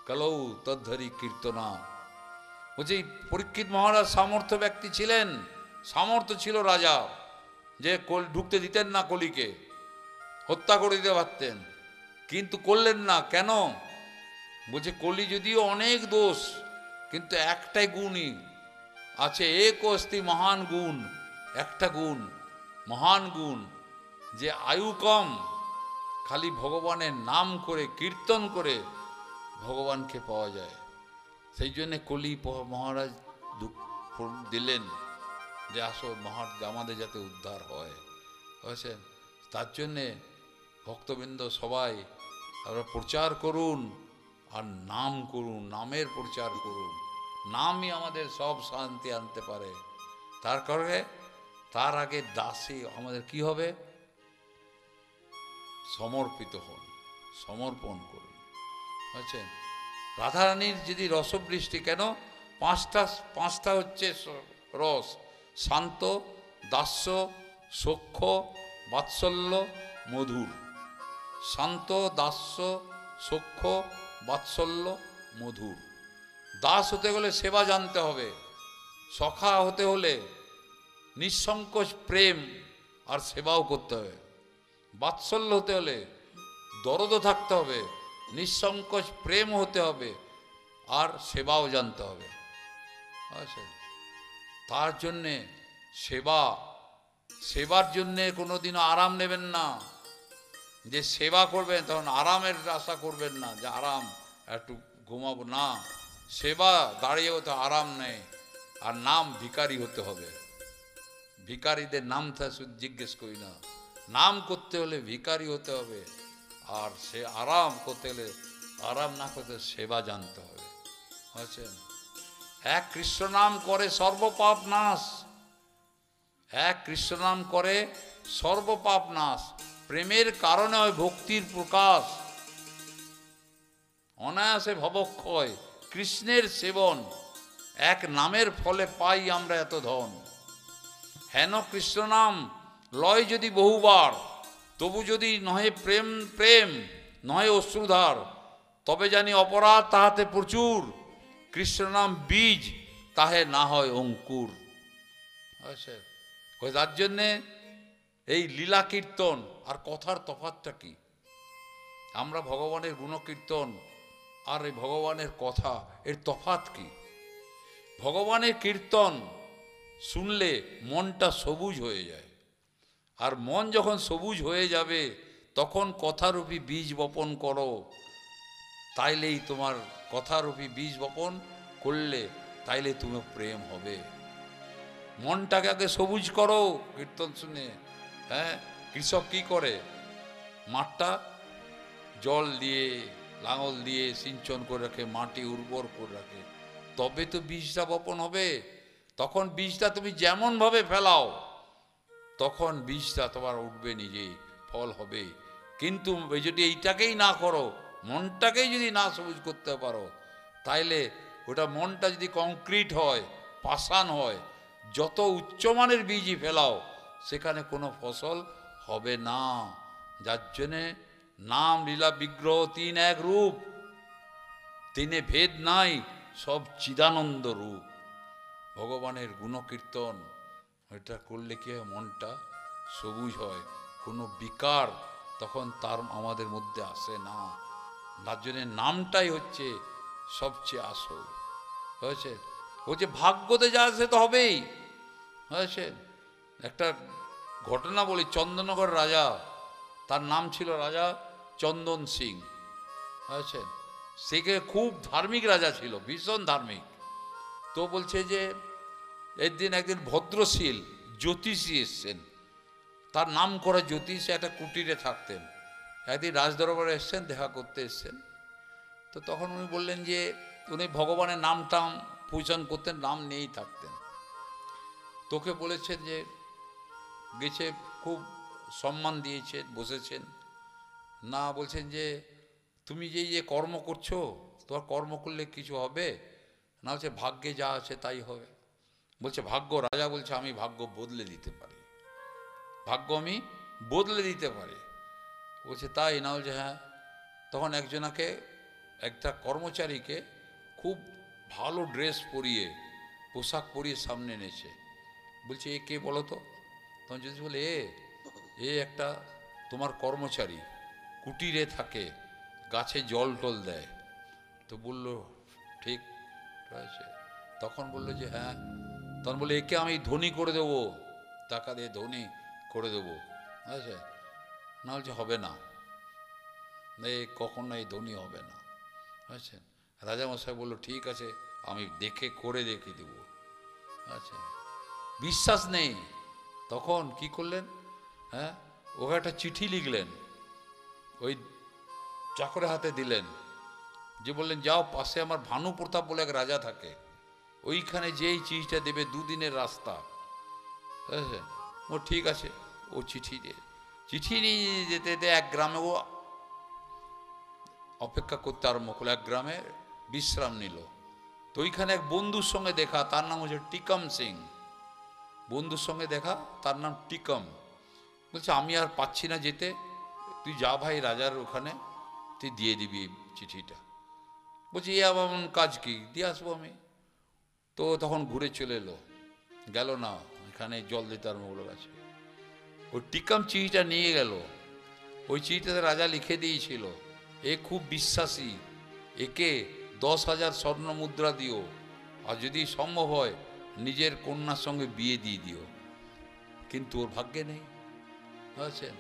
কালৌ তদ্ধরি কীর্তনা। বলছি পরীক্ষিত মহারাজ সামর্থ্য ব্যক্তি ছিলেন, সামর্থ্য ছিল রাজা, যে ঢুকতে দিতেন না কলিকে, হত্যা করে দিতে পারতেন, কিন্তু করলেন না। কেন? বলছে কলি যদিও অনেক দোষ, কিন্তু একটাই গুণই আছে, এক অস্তি মহান গুণ। একটা গুণ, মহান গুণ, যে আয়ু কম, খালি ভগবানের নাম করে কীর্তন করে ভগবানকে পাওয়া যায়। সেই জন্যে কলি মহারাজ দুঃখ দিলেন যে আসো আমাদের যাতে উদ্ধার হয়, বুঝছেন? তার জন্যে ভক্তবৃন্দ সবাই আপনারা প্রচার করুন, আর নাম করুন, নামের প্রচার করুন। নামই আমাদের সব শান্তি আনতে পারে। তার কারণে তার আগে দাসী আমাদের কি হবে? সমর্পিত হন, সমর্পণ করুন, বুঝছেন? রাধারানীর যদি রসবৃষ্টি, কেন? পাঁচটা হচ্ছে রস: শান্ত, দাস্য, সখ্য, বাৎসল্য, মধুর। শান্ত, দাস্য, সখ্য, বাৎসল্য, মধুর। দাস হতে গেলে সেবা জানতে হবে, সখা হতে হলে নিঃসংকোচ প্রেম আর সেবাও করতে হবে, বাৎসল্য হতে হলে দরদ থাকতে হবে, নিঃসংকোচ প্রেম হতে হবে, আর সেবাও জানতে হবে। আচ্ছা, তার জন্যে সেবার জন্যে কোনোদিনও আরাম নেবেন না। যে সেবা করবেন তখন আরামের আশা করবেন না, যে আরাম একটু ঘুমাবো না। সেবা দাঁড়িয়েও তো আরাম নেই। আর নাম ভিখারি হতে হবে। ভিখারিদের নামটা শুধু জিজ্ঞেস করি না, নাম করতে হলে ভিখারি হতে হবে। আর সে আরাম করতে হলে, আরাম না করতে সেবা জানতে হবে। বুঝছেন? এক কৃষ্ণ নাম করে সর্বপাপ নাশ। এক কৃষ্ণ নাম করে সর্বপাপ নাশ। প্রেমের কারণে হয় ভক্তির প্রকাশ। অনায়াসে ভবক্ষয় কৃষ্ণের সেবন। এক নামের ফলে পাই আমরা এত ধন। হেন কৃষ্ণ নাম লয় যদি বহুবার, তবু যদি নহে প্রেম প্রেম, নহে অশ্রুধার, তবে জানি অপরাধ তাহাতে প্রচুর। কৃষ্ণ নাম বীজ, তাহে না হয় অঙ্কুর। তার জন্যে এই লীলা কীর্তন আর কথার তফাৎটা কি? আমরা ভগবানের গুণকীর্তন আর এই ভগবানের কথা, এর তফাৎ কি? ভগবানের কীর্তন শুনলে মনটা সবুজ হয়ে যায়। আর মন যখন সবুজ হয়ে যাবে তখন কথারূপী বীজ বপন করো। তাইলেই তোমার কথারূপী বীজ বপন করলে তাইলে তুমি প্রেম হবে। মনটাকে আগে সবুজ করো কীর্তন শুনে। হ্যাঁ, কৃষক কি করে? মাঠটা জল দিয়ে, লাঙল দিয়ে সিঞ্চন করে রাখে, মাটি উর্বর করে রাখে, তবে তো বীজটা বপন হবে। তখন বীজটা তুমি যেমনভাবে ফেলাও তখন বীজটা তোমার উঠবে নিজেই, ফল হবে। কিন্তু যদি এইটাকেই না করো, মনটাকেই যদি না সবুজ করতে পারো, তাইলে ওটা মনটা যদি কংক্রিট হয়, পাষাণ হয়, যত উচ্চমানের বীজই ফেলাও সেখানে কোনো ফসল হবে না। যার জন্যে নাম লীলা বিগ্রহ তিন এক রূপ, তিনে ভেদ নাই, সব চিদানন্দ রূপ। ভগবানের গুণকীর্তন এটা করলে কি হয়? মনটা সবুজ হয়, কোনো বিকার তখন তার আমাদের মধ্যে আসে না। তার জন্য নামটাই হচ্ছে সবচেয়ে আসল। হয়েছে? বলছে ভাগ্যতে যা আছে তো হবেই। হয়েছে? একটা ঘটনা বলি। চন্দননগর রাজা, তার নাম ছিল রাজা চন্দন সিং। হয়েছে? সে খুব ধার্মিক রাজা ছিল, ভীষণ ধার্মিক। তো বলছে যে একদিন ভদ্রশীল জ্যোতিষী এসছেন, তার নাম করা জ্যোতিষ, একটা কুটিরে থাকতেন। একদিন রাজদরবারে এসছেন, দেখা করতে এসছেন। তো তখন উনি বললেন যে উনি ভগবানের নাম টাম পূজন করতেন, নাম নিয়েই থাকতেন। তোকে বলেছেন যে গেছে, খুব সম্মান দিয়েছেন, বসেছেন। না, বলছেন যে তুমি যে কর্ম করছো, তোমার কর্ম করলে কিছু হবে না, হচ্ছে ভাগ্যে যা আছে তাই হবে। বলছে ভাগ্য? রাজা বলছে আমি ভাগ্য বদলে দিতে পারি, ভাগ্য আমি বদলে দিতে পারি। বলছে তাই না? বলছে হ্যাঁ। তখন একটা কর্মচারীকে খুব ভালো ড্রেস পরিয়ে, পোশাক পরিয়ে সামনে এনেছে। বলছে এ কে বলো তো? তখন যদি বলে এ একটা তোমার কর্মচারী, কুটিরে থাকে, গাছে জল টল দেয়। তো বলল ঠিক আছে। তখন বললো যে হ্যাঁ। তখন বলে একে আমি ধনী করে দেবো, টাকা দিয়ে ধনী করে দেবো। আচ্ছা না, বলছে হবে না, কখনো এই ধনী হবে না। আচ্ছা, রাজামশাই বললো ঠিক আছে, আমি করে দেখে দেব। আচ্ছা, বিশ্বাস নেই। তখন কি করলেন? হ্যাঁ, ওকে একটা চিঠি লিখলেন, ওই চাকরের হাতে দিলেন, যে বললেন যাও পাশে আমার ভানু প্রতাপ বলে এক রাজা থাকে, ওইখানে যেই চিঠিটা দেবে, দুদিনের রাস্তা। ও ঠিক আছে। ও চিঠি নিয়ে যেতে যেতে এক গ্রামে ও অপেক্ষা করতে আরম্ভ করলো। এক গ্রামে বিশ্রাম নিল। তো ওইখানে এক বন্ধুর সঙ্গে দেখা, তার নাম হচ্ছে টিকম সিং। বন্ধুর সঙ্গে দেখা, তার নাম টিকম। বলছে আমি আর পাচ্ছি না যেতে, তুই যা ভাই রাজার ওখানে, তুই দিয়ে দিবি চিঠিটা। বলছি এ এমন কাজ কি, দিয়ে আসবো আমি। তো তখন ঘুরে চলে এলো, গেল না, এখানে জল দিতে আরম্ভ করলো গাছে। ওই টিকম চিঠিটা নিয়ে গেল। ওই চিঠিটাতে রাজা লিখে দিয়েছিল এ খুব বিশ্বাসী, একে 10,000 স্বর্ণ মুদ্রা দিও, আর যদি সম্ভব হয় নিজের কন্যার সঙ্গে বিয়ে দিয়ে দিও। কিন্তু ওর ভাগ্যে নেই। বুঝছেন?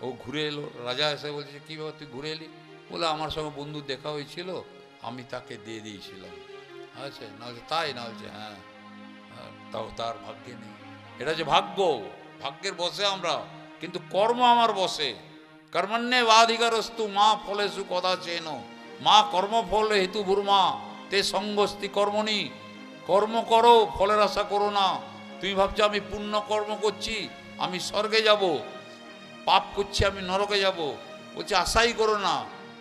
ও ঘুরে এলো, রাজা এসে বলছে কী ব্যাপার তুই ঘুরে এলি? বলে আমার সঙ্গে বন্ধুর দেখা হয়েছিল, আমি তাকে দিয়ে দিয়েছিলাম। আচ্ছা, না হচ্ছে তাই? না হচ্ছে হ্যাঁ। তাও তার ভাগ্যে নেই। এটা যে ভাগ্য, ভাগ্যের বসে আমরা, কিন্তু কর্ম আমার বসে। কর্মণ্যে বাধিকারস্তু মা ফলেষু কদাচেন, মা কর্মফল হেতু ভূর্মা তে সঙ্গস্তি কর্মণি। কর্ম করো, ফলের আশা করো না। তুমি ভাবছো আমি পুণ্য কর্ম করছি আমি স্বর্গে যাব, পাপ করছি আমি নরকে যাব। বলছে আশাই করো না,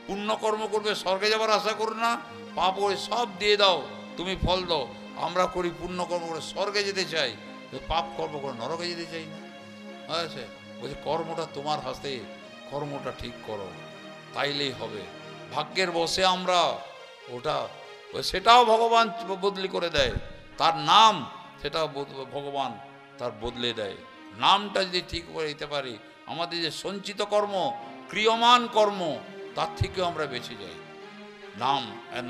পুণ্য কর্ম করবে স্বর্গে যাবার আশা করো না, পাপ করে সব দিয়ে দাও, তুমি ফল দাও। আমরা করি পুণ্য কর্ম করে স্বর্গে যেতে চাই, পাপ কর্ম করে নরকে যেতে চাই না। আচ্ছা, বলছে কর্মটা তোমার হাতে, কর্মটা ঠিক করো, তাইলেই হবে। ভাগ্যের বসে আমরা, ওটা সেটাও ভগবান বদলি করে দেয়, তার নাম সেটাও ভগবান তার বদলে দেয়। নামটা যদি ঠিক করে দিতে পারি, আমাদের যে সঞ্চিত কর্ম, ক্রিয়মান কর্ম, তার থেকেও আমরা বেঁচে যাই। নাম,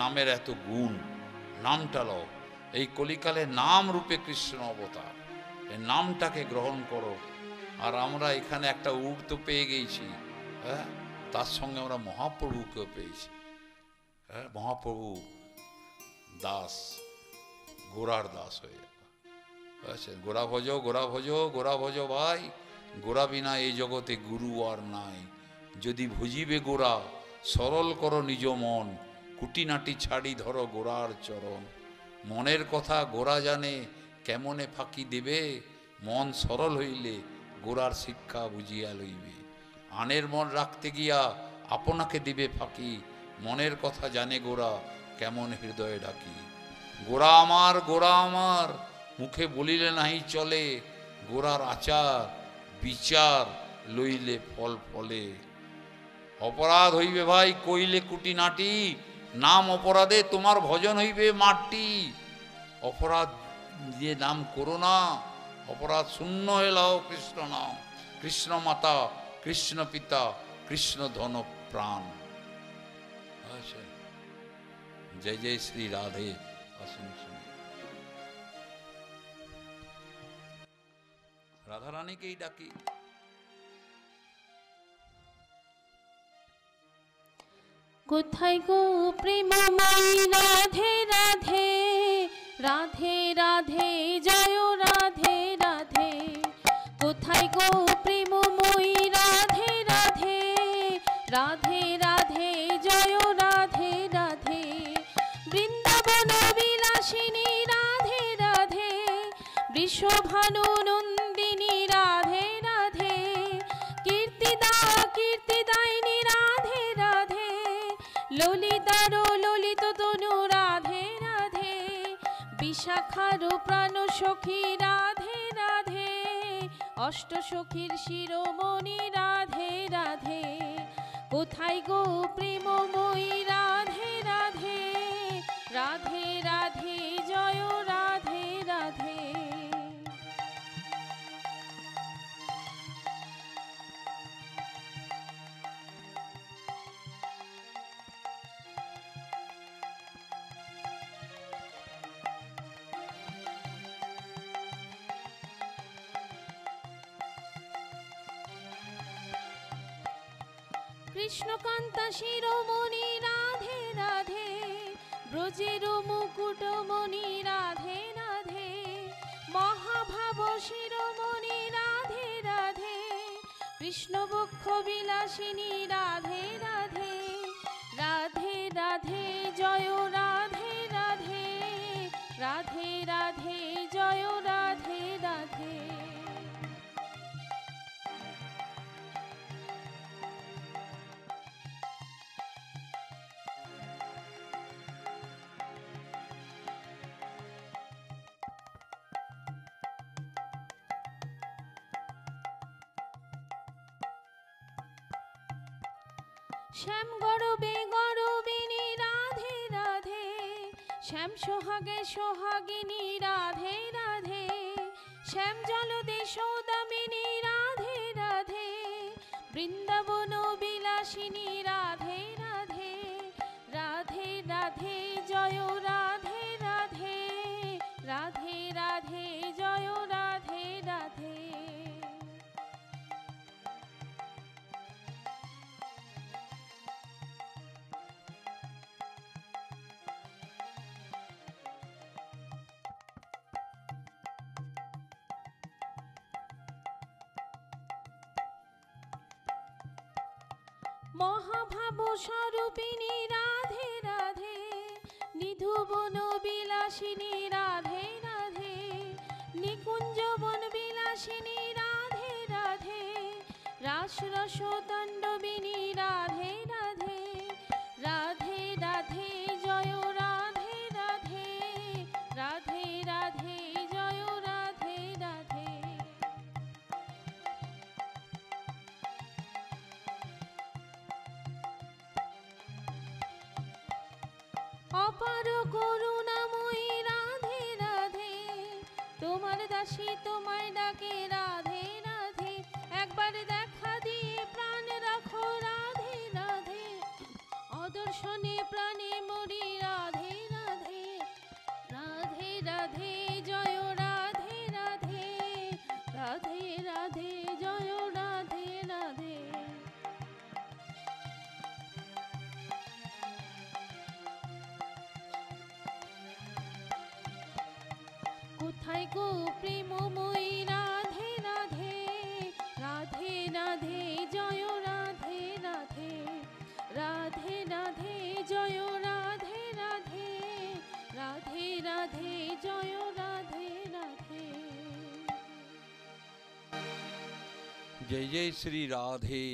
নামের এত গুণ, নামটা লও। এই কলিকালে নাম রূপে কৃষ্ণ অবতার, এই নামটাকে গ্রহণ করো। আর আমরা এখানে একটা উট তো পেয়ে গেছি, হ্যাঁ, তার সঙ্গে আমরা মহাপ্রভুকেও পেয়েছি। হ্যাঁ, মহাপ্রভু দাস, গোরার দাস হয়ে যাবে। আচ্ছা, গোরা ভজো, গোরা ভজো, গোরা ভজো ভাই, গোরা বিনা এই জগতে গুরু আর নাই। যদি ভজিবে গোরা, সরল করো নিজ মন, কুটিনাটি ছাড়ি ধরো গোরার চরণ। মনের কথা গোরা জানে, কেমনে ফাঁকি দেবে, মন সরল হইলে গোরার শিক্ষা বুঝিয়া লইবে। আনের মন রাখতে গিয়া আপনাকে দিবে ফাঁকি, মনের কথা জানে গোরা, কেমন হৃদয়ে ডাকি। গোরা আমার, মুখে বলিলে নাহি চলে, গোরার আচার বিচার লইলে ফল ফলে। অপরাধ হইবে ভাই কইলে কুটিনাটি, নাম অপরাধে তোমার ভজন হইবে মাটি। অপরাধ দিয়ে নাম করো না, অপরাধ শূন্য হয়ে লাও কৃষ্ণ নাম। কৃষ্ণ মাতা, কৃষ্ণ পিতা, কৃষ্ণ ধন প্রাণ। আচ্ছা, জয় জয় শ্রী রাধে। আসুন শুনি রাধা রানীকেই ডাকি। কোথায় গো প্রেমময়ী রাধে রাধে, রাধে রাধে জয় রাধে রাধে। কোথায় গো প্রেমময়ী রাধে রাধে, রাধে রাধে জয় রাধে রাধে। বৃন্দাবন বিলাসিনী রাধে রাধে, বৃষভানু নন্দিনী রাধে রাধে। কীর্তিদায়িনী রাধে রাধে, ললিতার ললিত তনু রাধে রাধে। বিশাখার প্রাণ সখী রাধে রাধে, অষ্ট সখীর শিরোমণি রাধে রাধে। কোথায় গো প্রেমময়ী রাধে রাধে, রাধে রাধে জয় রাধে রাধে। কৃষ্ণকান্তা শিরোমণি রাধে রাধে, ব্রজের মুকুটমণি রাধে রাধে। মহাভাব শিরোমণি রাধে রাধে, কৃষ্ণবক্ষ বিলাসিনী রাধে রাধে। রাধে রাধে জয় রাধে রাধে, রাধে রাধে জয় রাধে রাধে। শ্যাম গরবে গরবিনী রাধে রাধে, শ্যাম সোহাগে সোহাগিনী রাধে রাধে। শ্যাম জলদে সৌদামিনী রাধে রাধে, বৃন্দাবন বিলাসিনী রাধে রাধে। রাধে রাধে জয় রাধে রাধে, রাধে রাধে জয় রাধে রাধে। মহাভাব স্বরূপিণী রাধে রাধে, নিধুবন বিলাসিনী রাধে রাধে, নিকুঞ্জবন বিলাসিনী রাধে রাধে, রাসরস তাণ্ডবিনী রাধে রাধে, রাধে রাধে জয় রাধে রাধে, রাধে রাধে জয় রাধে রাধে। অপার করুণাময়ী রাধে রাধে, তোমার দাসী তোমায় ডাকে রাধে রাধে, একবার দেখা দিয়ে প্রাণ রাখো রাধে রাধে, অদর্শনে প্রাণে মরি রাধে রাধে, রাধে রাধে জয় রাধে রাধে, রাধে রাধে জয় রাধে রাধে। কোথায় গো প্রেমময়ী রাধে রাধে, রাধে রাধে জয় রাধে রাধে, রাধে রাধে জয় রাধে রাধে, রাধে রাধে জয় রাধে রাধে। जय जय श्री राधे।